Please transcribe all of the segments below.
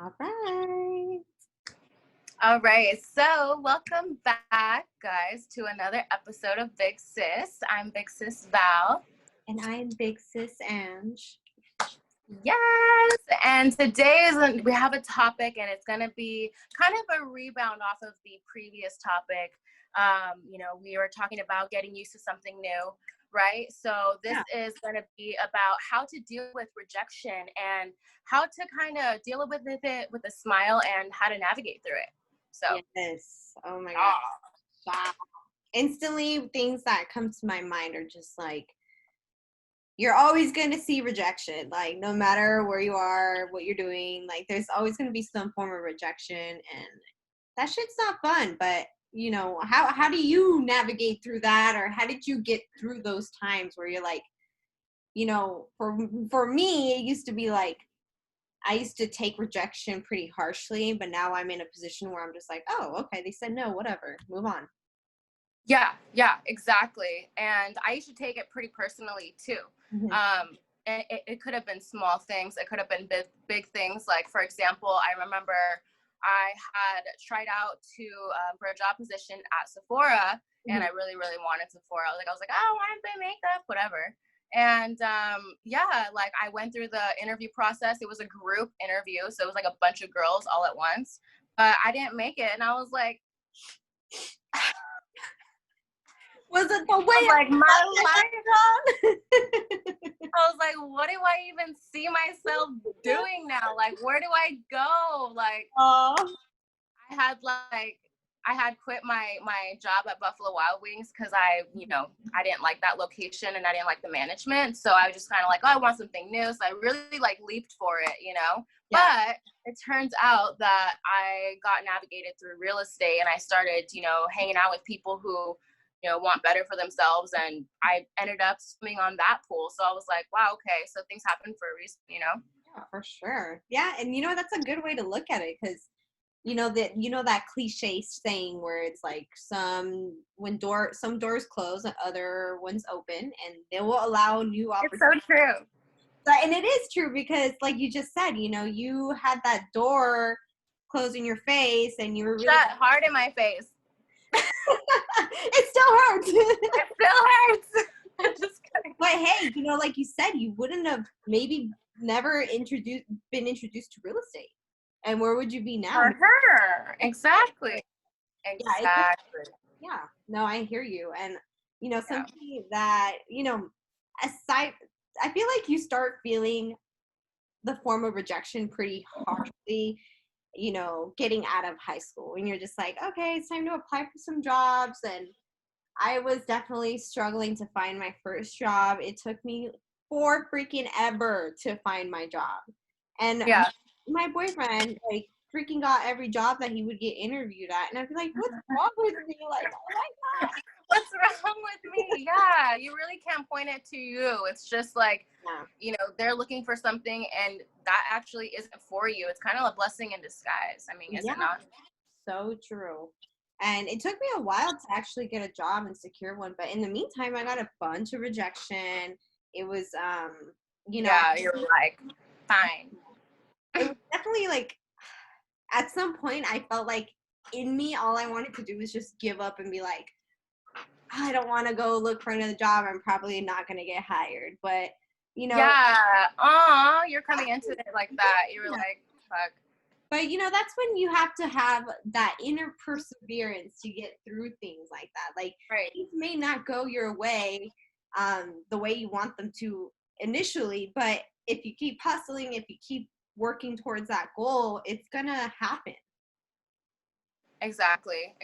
All right. All right, so welcome back, guys, to another episode of Big Sis. I'm Big Sis Val. And I'm Big Sis Ange. Yes, and we have a topic, and it's going to be kind of a rebound off of the previous topic. We were talking about getting used to something new, right? So this is going to be about how to deal with rejection and how to kind of deal with it with a smile and how to navigate through it. So, yes. Oh my God. Wow. Instantly, things that come to my mind are just like, you're always going to see rejection. Like, no matter where you are, what you're doing, like, there's always going to be some form of rejection. And that shit's not fun. But, how do you navigate through that? Or how did you get through those times where you're like, for me, it used to be like, I used to take rejection pretty harshly, but now I'm in a position where I'm just like, oh, okay, they said no, whatever, move on. Yeah, exactly. And I used to take it pretty personally too. Mm-hmm. And it could have been small things. It could have been big things. Like, for example, I remember I had tried out for a job position at Sephora, and I really, really wanted Sephora. I was like, oh, I want to do makeup, whatever. And like I went through the interview process. It was a group interview, so it was like a bunch of girls all at once. But I didn't make it, and I was like, was it the way like my life? I was like, what do I even see myself doing now? Like, where do I go? Like, I had quit my job at Buffalo Wild Wings because I didn't like that location and I didn't like the management. So I was just kind of like, oh, I want something new. So I really like leaped for it, Yeah. But it turns out that I got navigated through real estate and I started, hanging out with people who, want better for themselves. And I ended up swimming on that pool. So I was like, wow, okay. So things happen for a reason, Yeah, for sure. Yeah. And that's a good way to look at it. Cause that cliche saying where it's like some doors close and other ones open and they will allow new opportunities. It's so true. And it is true because like you just said, you had that door closed in your face and you were really shut hard in my face. It still hurts. It still hurts. I'm just kidding. But hey, like you said, you wouldn't have maybe never been introduced to real estate. And where would you be now? For her. Exactly. Yeah. No, I hear you. And something that, aside, I feel like you start feeling the form of rejection pretty harshly, getting out of high school. And you're just like, okay, it's time to apply for some jobs. And I was definitely struggling to find my first job. It took me forever to find my job. And my boyfriend, like, freaking got every job that he would get interviewed at. And I'd be like, what's wrong with me? Like, oh my God. What's wrong with me? Yeah, you really can't point it to you. It's just like, they're looking for something and that actually isn't for you. It's kind of a blessing in disguise. I mean, is it not? So true. And it took me a while to actually get a job and secure one. But in the meantime, I got a bunch of rejection. It was, Yeah, you're like, fine. It was definitely like, at some point, I felt like in me, all I wanted to do was just give up and be like, I don't want to go look for another job. I'm probably not going to get hired. But, Yeah. You're coming into it like that. You were like, fuck. But, that's when you have to have that inner perseverance to get through things like that. Like, things may not go your way the way you want them to initially, but if you keep hustling, if you keep working towards that goal, it's going to happen. Exactly.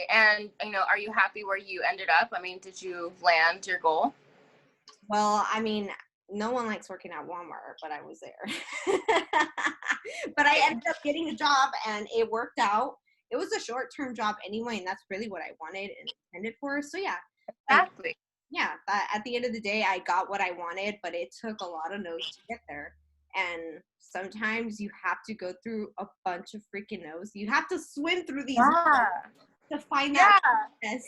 And, are you happy where you ended up? I mean, did you land your goal? Well, I mean, no one likes working at Walmart, but I was there. But I ended up getting a job and it worked out. It was a short-term job anyway, and that's really what I wanted and intended for. So yeah. Exactly. At the end of the day, I got what I wanted, but it took a lot of no's to get there. And sometimes you have to go through a bunch of freaking no's. You have to swim through these to find that success.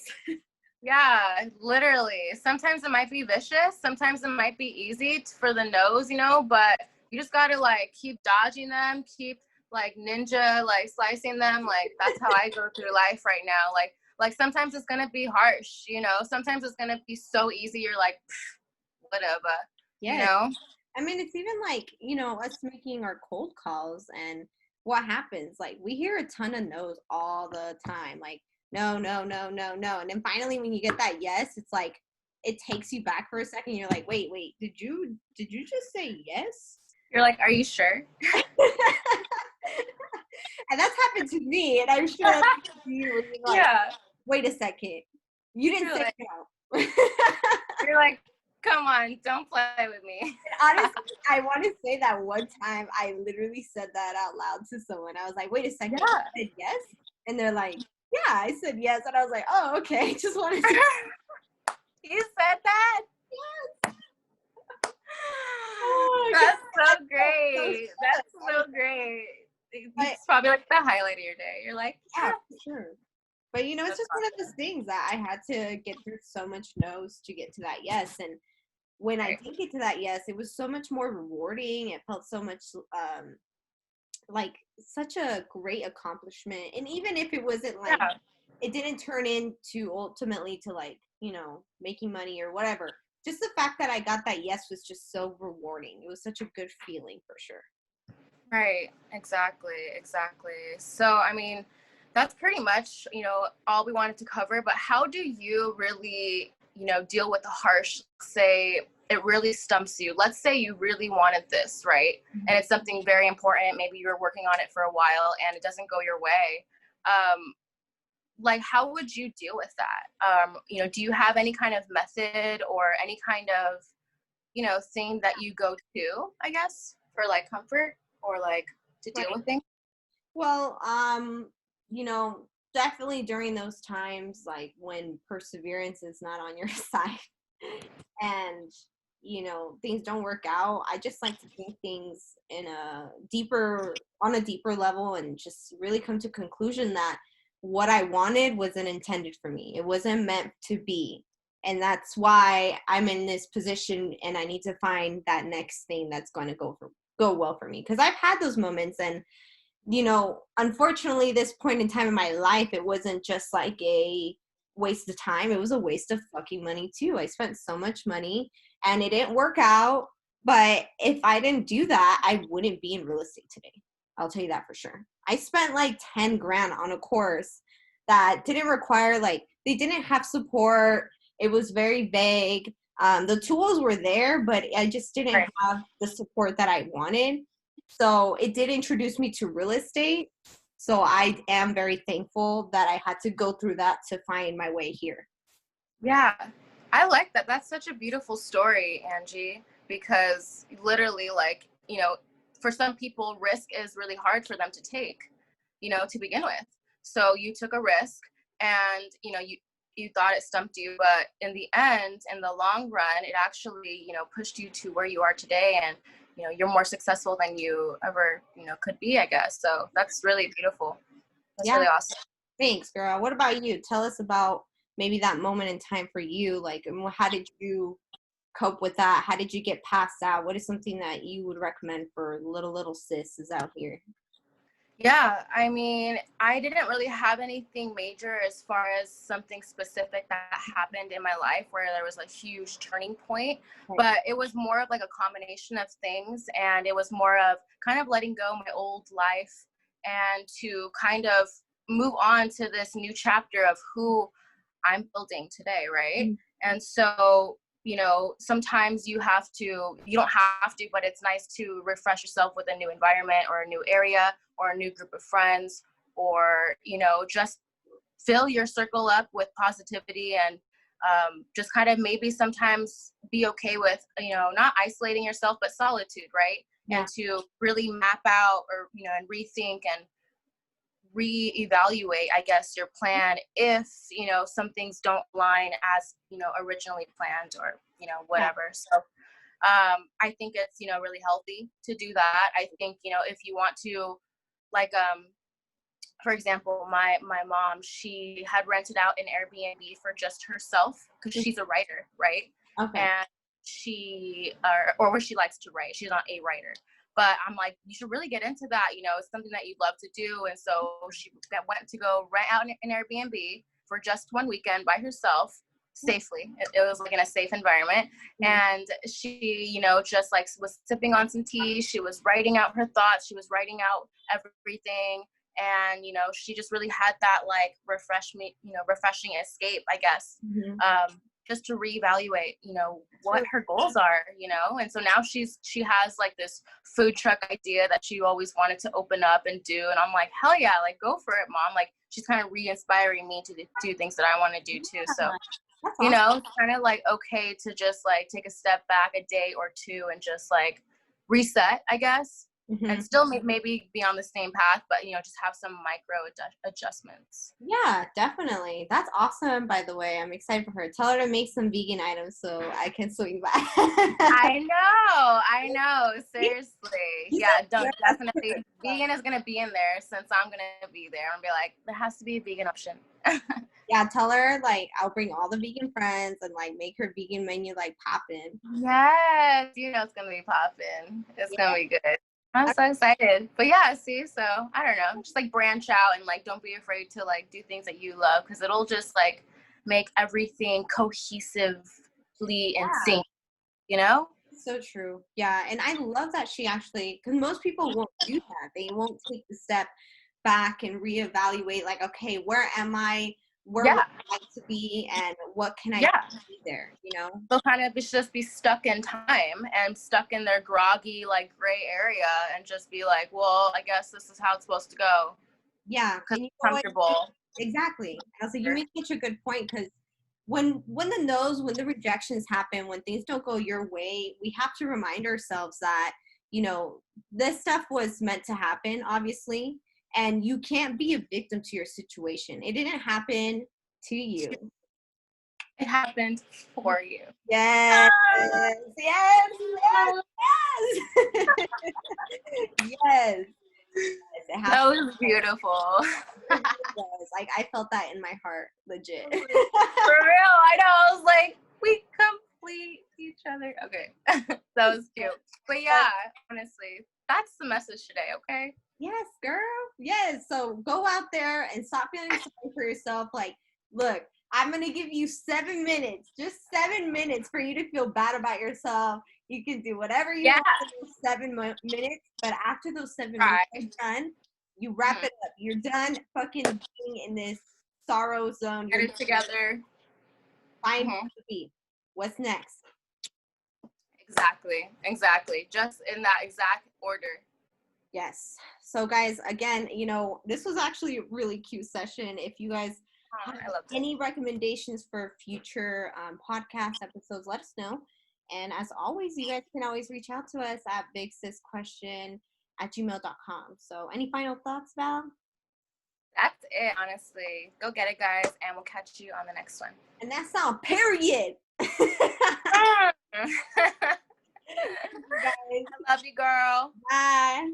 Yeah, literally. Sometimes it might be vicious. Sometimes it might be easy for the no's, but you just got to like keep dodging them, keep like ninja, like slicing them. Like that's how I go through life right now. Like sometimes it's gonna be harsh, you know. Sometimes it's gonna be so easy. You're like, whatever, you Yes. know. I mean, it's even like, us making our cold calls and what happens. Like, we hear a ton of no's all the time. Like, no, no, no, no, no. And then finally, when you get that yes, it's like, it takes you back for a second. You're like, wait, did you just say yes? You're like, are you sure? And that's happened to me. And I'm sure that's happened to you. Where you're like, Yeah, wait a second. You didn't you're say like, no. you're like, come on, don't play with me. Honestly, I want to say that one time I literally said that out loud to someone. I was like, wait a second, Yeah. you said yes? And they're like, yeah, I said yes. And I was like, oh, okay. Just wanted to. You said that? Yes. Oh my That's God. so great. That's so great. But It's probably like the highlight of your day. You're like, yeah, yeah. for sure. But it's That's just one of those things that I had to get through so much no's to get to that yes. And when I right. did get to that yes, it was so much more rewarding. It felt so much like such a great accomplishment. And even if it wasn't like Yeah. it didn't turn into ultimately to like, making money or whatever. Just the fact that I got that yes was just so rewarding. It was such a good feeling for sure. Right. Exactly. Exactly. So, I mean, that's pretty much, all we wanted to cover. But how do you really, deal with the harsh, say, it really stumps you? Let's say you really wanted this, right? And it's something very important. Maybe you're working on it for a while and it doesn't go your way. Like, how would you deal with that? Do you have any kind of method or any kind of, thing that you go to, I guess, for like comfort or like to deal Right. with things? Well, definitely during those times, like when perseverance is not on your side and, things don't work out, I just like to think things on a deeper level and just really come to conclusion that what I wanted wasn't intended for me. It wasn't meant to be. And that's why I'm in this position and I need to find that next thing that's going to go well for me. Because I've had those moments and unfortunately, this point in time in my life, it wasn't just like a waste of time. It was a waste of fucking money too. I spent so much money and it didn't work out. But if I didn't do that, I wouldn't be in real estate today. I'll tell you that for sure. I spent like 10 grand on a course that didn't require, like, they didn't have support. It was very vague. The tools were there, but I just didn't Right. have the support that I wanted. So it did introduce me to real estate. So I am very thankful that I had to go through that to find my way here. Yeah, I like that. That's such a beautiful story, Angie, because literally, like, for some people, risk is really hard for them to take, to begin with. So you took a risk and, you thought it stumped you, but in the end, in the long run, it actually, pushed you to where you are today. And, you're more successful than you ever, could be, I guess. So that's really beautiful. That's Yeah, really awesome. thanks, girl. What about you? Tell us about maybe that moment in time for you. Like, and how did you cope with that? How did you get past that? What is something that you would recommend for little sis is out here? Yeah, I mean, I didn't really have anything major as far as something specific that happened in my life where there was a huge turning point, Right. but it was more of like a combination of things. And it was more of kind of letting go my old life and to kind of move on to this new chapter of who I'm building today, right? Mm. And so, sometimes you don't have to, but it's nice to refresh yourself with a new environment or a new area or a new group of friends, or, just fill your circle up with positivity and just kind of maybe sometimes be okay with, not isolating yourself, but solitude, right? Yeah. And to really map out or, and rethink and reevaluate, I guess, your plan if, some things don't align as, originally planned or, Yeah. whatever. So I think it's, really healthy to do that. I think, if you want to, like, for example, my mom, she had rented out an Airbnb for just herself because she's a writer, right? Okay. And she, or where she likes to write, she's not a writer, but I'm like, you should really get into that. You know, it's something that you love to do. And so she went to go rent out an Airbnb for just one weekend by herself safely. It was like in a safe environment. And she, you know, just like was sipping on some tea. She was writing out her thoughts. She was writing out everything. And, you know, she just really had that like refreshing escape, I guess. Just to reevaluate, you know, what her goals are, you know. And so now she has like this food truck idea that she always wanted to open up and do. And I'm like, hell yeah, like go for it, mom. Like she's kind of re-inspiring me to do things that I want to do too. So, you know, it's kind of like okay to just like take a step back a day or two and just like reset, I guess. And still maybe be on the same path, but, you know, just have some micro adjustments. Yeah, definitely. That's awesome, by the way. I'm excited for her. Tell her to make some vegan items so I can swing by. I know. Seriously. Yeah, definitely. Vegan is going to be in there since I'm going to be there. I'm going to be like, there has to be a vegan option. Yeah, tell her, like, I'll bring all the vegan friends and, like, make her vegan menu, like, poppin'. Yes. You know it's going to be poppin'. It's going to be good. I'm so excited. But yeah, see, so I don't know, just like branch out and like don't be afraid to like do things that you love, because it'll just like make everything cohesively in sync, you know? So true. Yeah, and I love that she actually, because most people won't do that. They won't take the step back and reevaluate, like, okay, where am I? Where would I like to be, and what can I do to be there, you know? They'll kind of just be stuck in time and stuck in their groggy, like, gray area and just be like, well, I guess this is how it's supposed to go. Yeah. Because it's comfortable. Exactly. I was like, you make such a good point, because when the no's, when the rejections happen, when things don't go your way, we have to remind ourselves that, you know, this stuff was meant to happen, obviously, and you can't be a victim to your situation. It didn't happen to you. It happened for you. Yes. Yes. Yes. Yes. That was beautiful. Like, I felt that in my heart, legit. For real, I know. I was like, we complete each other. Okay, that was cute. But yeah, honestly, that's the message today. Okay. Yes, girl. Yes. So go out there and stop feeling sorry for yourself. Like, look, I'm gonna give you 7 minutes, just 7 minutes, for you to feel bad about yourself. You can do whatever you want in those 7 minutes, but after those 7 minutes are done, you wrap it up. You're done fucking being in this sorrow zone. Get it together. Find what's next. Exactly. Just in that exact order. Yes. So guys, again, you know, this was actually a really cute session. If you guys have any recommendations for future podcast episodes, let us know. And as always, you guys can always reach out to us at bigsisquestion@gmail.com. So any final thoughts, Val? That's it, honestly. Go get it, guys, and we'll catch you on the next one. And that's on period. I love you, girl. Bye.